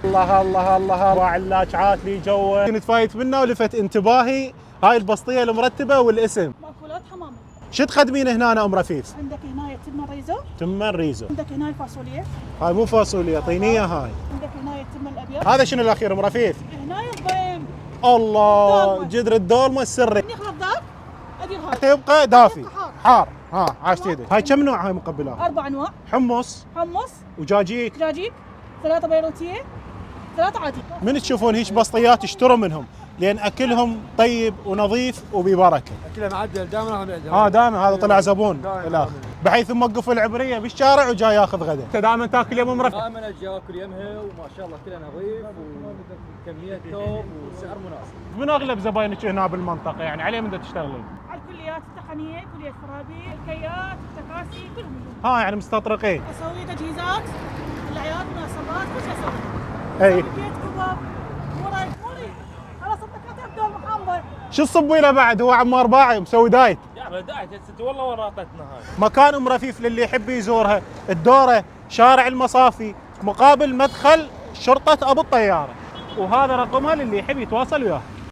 الله الله الله وعلاج عات لي جوه. كنت فايت منه ولفت انتباهي هاي البسطيه المرتبه والاسم. مأكولات حمامه. شو تخدمين هنا أنا ام رفيف؟ عندك هنا تمن ريزو. تمن ريزو. عندك هنا الفاصوليا. هاي مو فاصوليا، اعطينيها هاي. عندك هنا التمن الابيض. هذا شنو الاخير ام رفيف؟ هنا الضيم. الله جدر الدولمه السري. نخلط ذاك ادي هاي. حتى يبقى دافي حار. ها عاشت يدك. هاي كم نوع هاي مقبلات؟ 4 انواع. حمص وجاجيك. دجاجيك 3 بيروتيه 3 عادي. من تشوفون هيك بسطيات اشتروا منهم لان اكلهم طيب ونظيف وببركه. اكله معدل دائما. دائما هذا طلع زبون الاخر بحيث موقف العبريه بالشارع وجاي ياخذ غدا. انت دائما تاكل يم مرفق؟ دائما اجي اكل يمها وما شاء الله كله نظيف وكميه توب وسعر مناسب. من اغلب زباينك هنا بالمنطقه يعني عليه من تشتغلين؟ على الكليات التقنيه، كليه فرابي، الكيات، التكاسي، كلهم. يعني مستطرقين. اسوي تجهيزات الاعياد مناسبات كل شيء اسوي. اي بيت كباب موري خلاص الدكاتره بدون محامضه. شو تصبي له بعد؟ هو عمار باعي مسوي دايت. يعمل دايت والله ورطتنا هاي. مكان ام رفيف للي يحب يزورها، الدوره شارع المصافي مقابل مدخل شرطه ابو الطياره، وهذا رقمها للي يحب يتواصل وياها.